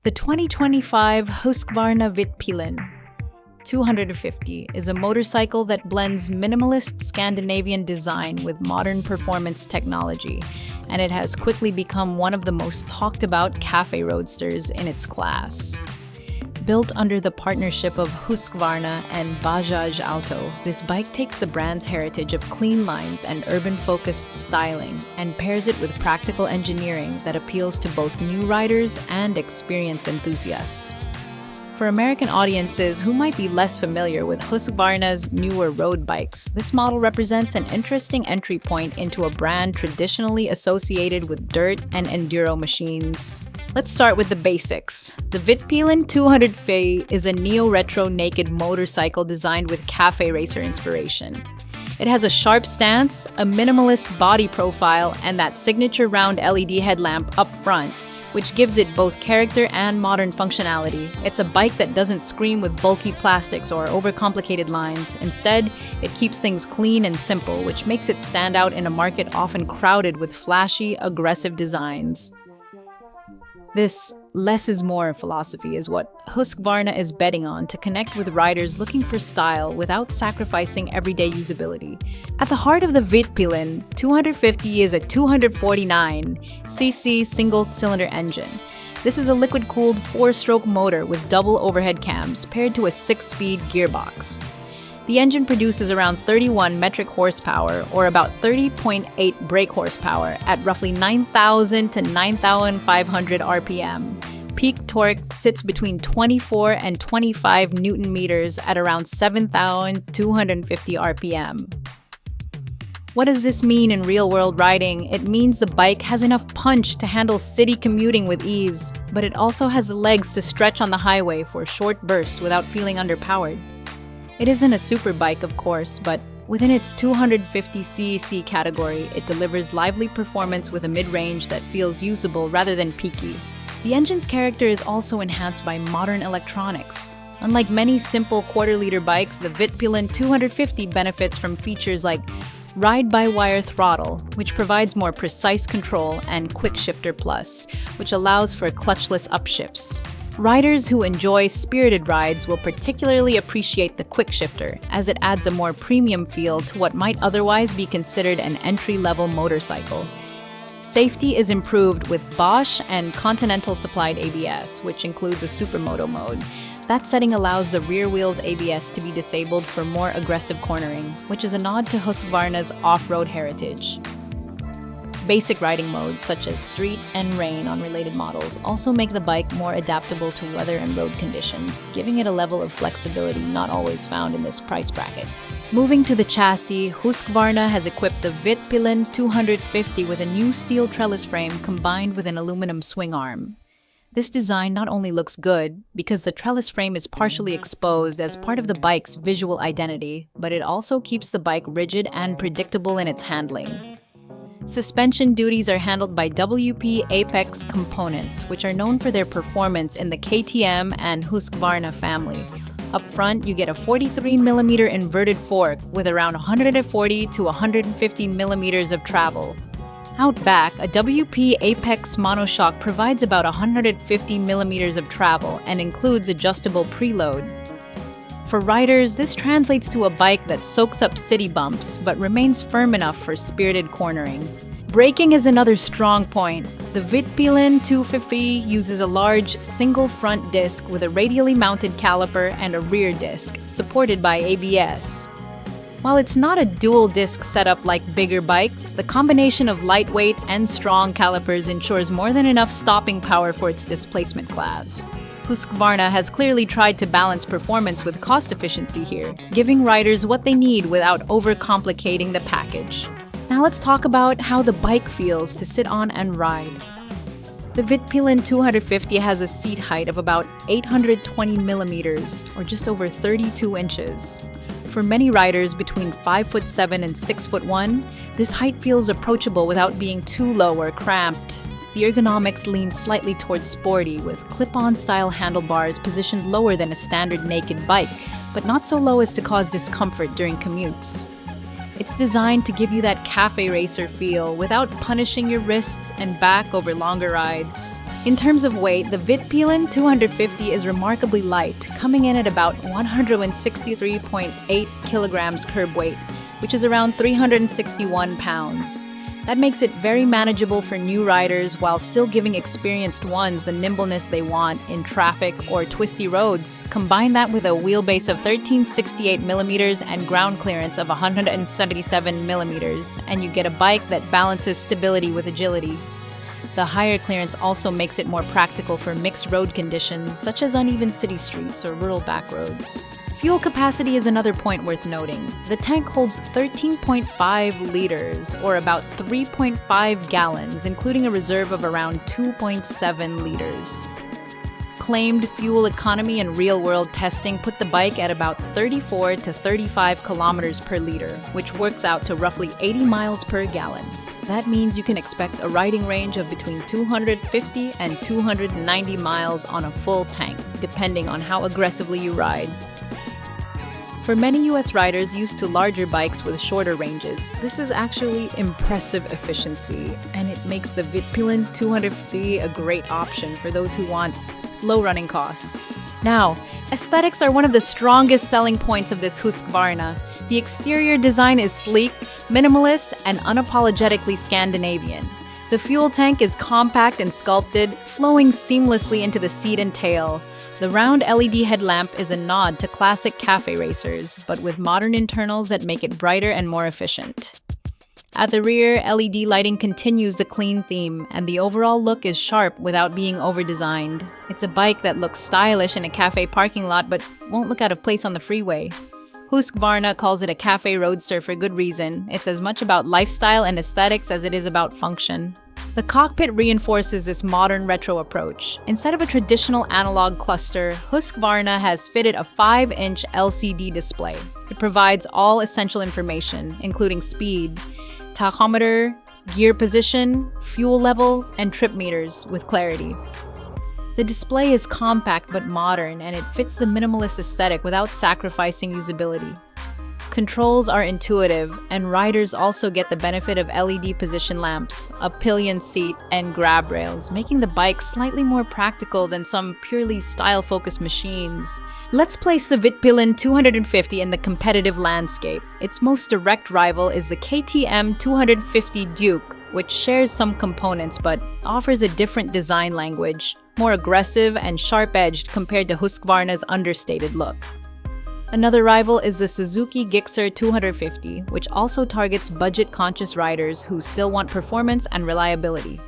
The 2025 Husqvarna Vitpilen 250 is a motorcycle that blends minimalist Scandinavian design with modern performance technology, and it has quickly become one of the most talked about cafe roadsters in its class. Built under the partnership of Husqvarna and Bajaj Auto, this bike takes the brand's heritage of clean lines and urban-focused styling and pairs it with practical engineering that appeals to both new riders and experienced enthusiasts. For American audiences who might be less familiar with Husqvarna's newer road bikes, this model represents an interesting entry point into a brand traditionally associated with dirt and enduro machines. Let's start with the basics. The Vitpilen 250 is a neo-retro naked motorcycle designed with cafe racer inspiration. It has a sharp stance, a minimalist body profile, and that signature round LED headlamp up front, which gives it both character and modern functionality. It's a bike that doesn't scream with bulky plastics or overcomplicated lines. Instead, it keeps things clean and simple, which makes it stand out in a market often crowded with flashy, aggressive designs. This less is more philosophy is what Husqvarna is betting on to connect with riders looking for style without sacrificing everyday usability. At the heart of the Vitpilen, 250 is a 249cc single-cylinder engine. This is a liquid-cooled 4-stroke motor with double overhead cams paired to a 6-speed gearbox. The engine produces around 31 metric horsepower, or about 30.8 brake horsepower, at roughly 9,000 to 9,500 RPM. Peak torque sits between 24 and 25 Newton meters at around 7,250 RPM. What does this mean in real-world riding? It means the bike has enough punch to handle city commuting with ease, but it also has the legs to stretch on the highway for short bursts without feeling underpowered. It isn't a super bike, of course, but within its 250cc category, it delivers lively performance with a mid-range that feels usable rather than peaky. The engine's character is also enhanced by modern electronics. Unlike many simple quarter-liter bikes, the Vitpilen 250 benefits from features like ride-by-wire throttle, which provides more precise control, and Quick Shifter Plus, which allows for clutchless upshifts. Riders who enjoy spirited rides will particularly appreciate the Quick Shifter, as it adds a more premium feel to what might otherwise be considered an entry-level motorcycle. Safety is improved with Bosch and Continental supplied ABS, which includes a supermoto mode. That setting allows the rear wheel's ABS to be disabled for more aggressive cornering, which is a nod to Husqvarna's off-road heritage. Basic riding modes, such as street and rain on related models, also make the bike more adaptable to weather and road conditions, giving it a level of flexibility not always found in this price bracket. Moving to the chassis, Husqvarna has equipped the Vitpilen 250 with a new steel trellis frame combined with an aluminum swing arm. This design not only looks good, because the trellis frame is partially exposed as part of the bike's visual identity, but it also keeps the bike rigid and predictable in its handling. Suspension duties are handled by WP Apex components, which are known for their performance in the KTM and Husqvarna family. Up front, you get a 43mm inverted fork with around 140 to 150 millimeters of travel. Out back, a WP Apex monoshock provides about 150 millimeters of travel and includes adjustable preload. For riders, this translates to a bike that soaks up city bumps but remains firm enough for spirited cornering. Braking is another strong point. The Vitpilen 250 uses a large single front disc with a radially mounted caliper and a rear disc, supported by ABS. While it's not a dual disc setup like bigger bikes, the combination of lightweight and strong calipers ensures more than enough stopping power for its displacement class. Husqvarna has clearly tried to balance performance with cost efficiency here, giving riders what they need without overcomplicating the package. Now let's talk about how the bike feels to sit on and ride. The Vitpilen 250 has a seat height of about 820 millimeters, or just over 32 inches. For many riders between 5'7" and 6'1", this height feels approachable without being too low or cramped. The ergonomics lean slightly towards sporty, with clip-on style handlebars positioned lower than a standard naked bike, but not so low as to cause discomfort during commutes. It's designed to give you that cafe racer feel without punishing your wrists and back over longer rides. In terms of weight, the Vitpilen 250 is remarkably light, coming in at about 163.8 kilograms curb weight, which is around 361 pounds. That makes it very manageable for new riders while still giving experienced ones the nimbleness they want in traffic or twisty roads. Combine that with a wheelbase of 1368 millimeters and ground clearance of 177 millimeters, and you get a bike that balances stability with agility. The higher clearance also makes it more practical for mixed road conditions, such as uneven city streets or rural back roads. Fuel capacity is another point worth noting. The tank holds 13.5 liters, or about 3.5 gallons, including a reserve of around 2.7 liters. Claimed fuel economy and real-world testing put the bike at about 34 to 35 kilometers per liter, which works out to roughly 80 miles per gallon. That means you can expect a riding range of between 250 and 290 miles on a full tank, depending on how aggressively you ride. For many US riders used to larger bikes with shorter ranges, this is actually impressive efficiency, and it makes the Vitpilen 250 a great option for those who want low running costs. Now, aesthetics are one of the strongest selling points of this Husqvarna. The exterior design is sleek, minimalist, and unapologetically Scandinavian. The fuel tank is compact and sculpted, flowing seamlessly into the seat and tail. The round LED headlamp is a nod to classic cafe racers, but with modern internals that make it brighter and more efficient. At the rear, LED lighting continues the clean theme, and the overall look is sharp without being over-designed. It's a bike that looks stylish in a cafe parking lot but won't look out of place on the freeway. Husqvarna calls it a café-roadster for good reason. It's as much about lifestyle and aesthetics as it is about function. The cockpit reinforces this modern retro approach. Instead of a traditional analog cluster, Husqvarna has fitted a 5-inch LCD display. It provides all essential information, including speed, tachometer, gear position, fuel level, and trip meters with clarity. The display is compact but modern, and it fits the minimalist aesthetic without sacrificing usability. Controls are intuitive, and riders also get the benefit of LED position lamps, a pillion seat, and grab rails, making the bike slightly more practical than some purely style-focused machines. Let's place the Vitpilen 250 in the competitive landscape. Its most direct rival is the KTM 250 Duke, which shares some components but offers a different design language, more aggressive and sharp-edged compared to Husqvarna's understated look. Another rival is the Suzuki Gixxer 250, which also targets budget-conscious riders who still want performance and reliability.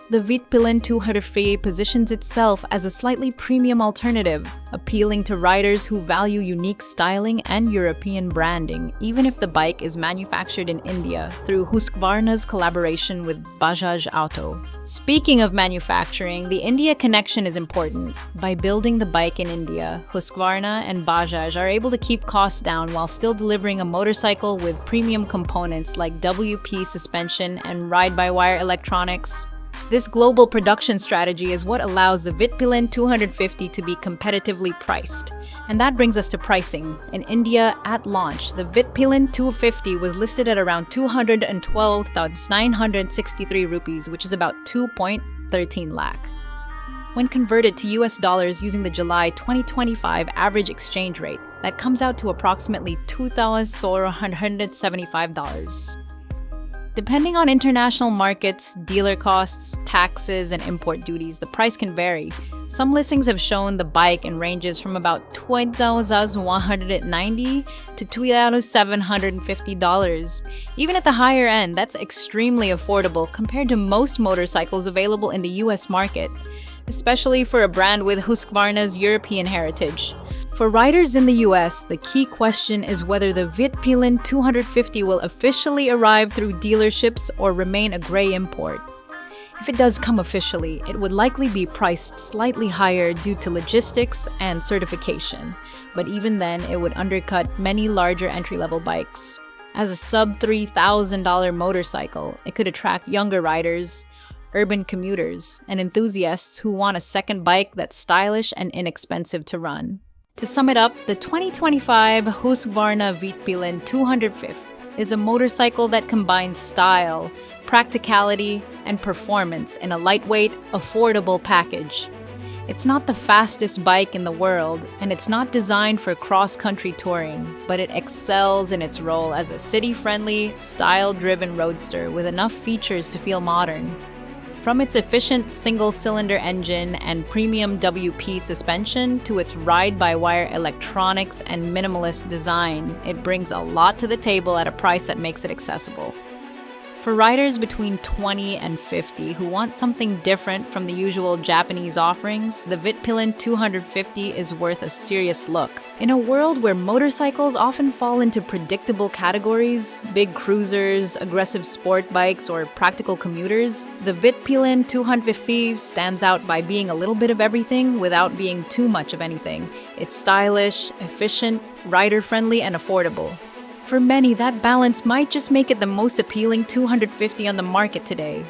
The Vitpilen 250 positions itself as a slightly premium alternative, appealing to riders who value unique styling and European branding, even if the bike is manufactured in India through Husqvarna's collaboration with Bajaj Auto. Speaking of manufacturing, the India connection is important. By building the bike in India, Husqvarna and Bajaj are able to keep costs down while still delivering a motorcycle with premium components like WP suspension and ride-by-wire electronics. This global production strategy is what allows the Vitpilen 250 to be competitively priced. And that brings us to pricing. In India, at launch, the Vitpilen 250 was listed at around 212,963 rupees, which is about 2.13 lakh. When converted to US dollars using the July 2025 average exchange rate, that comes out to approximately $2,475. Depending on international markets, dealer costs, taxes, and import duties, the price can vary. Some listings have shown the bike in ranges from about $20,190 to $2,750. Even at the higher end, that's extremely affordable compared to most motorcycles available in the US market, especially for a brand with Husqvarna's European heritage. For riders in the US, the key question is whether the Vitpilen 250 will officially arrive through dealerships or remain a gray import. If it does come officially, it would likely be priced slightly higher due to logistics and certification, but even then, it would undercut many larger entry-level bikes. As a sub-$3,000 motorcycle, it could attract younger riders, urban commuters, and enthusiasts who want a second bike that's stylish and inexpensive to run. To sum it up, the 2025 Husqvarna Vitpilen 250 is a motorcycle that combines style, practicality, and performance in a lightweight, affordable package. It's not the fastest bike in the world, and it's not designed for cross-country touring, but it excels in its role as a city-friendly, style-driven roadster with enough features to feel modern. From its efficient single-cylinder engine and premium WP suspension to its ride-by-wire electronics and minimalist design, it brings a lot to the table at a price that makes it accessible. For riders between 20 and 50 who want something different from the usual Japanese offerings, the Vitpilen 250 is worth a serious look. In a world where motorcycles often fall into predictable categories, big cruisers, aggressive sport bikes, or practical commuters, the Vitpilen 250 stands out by being a little bit of everything without being too much of anything. It's stylish, efficient, rider-friendly, and affordable. For many, that balance might just make it the most appealing 250 on the market today.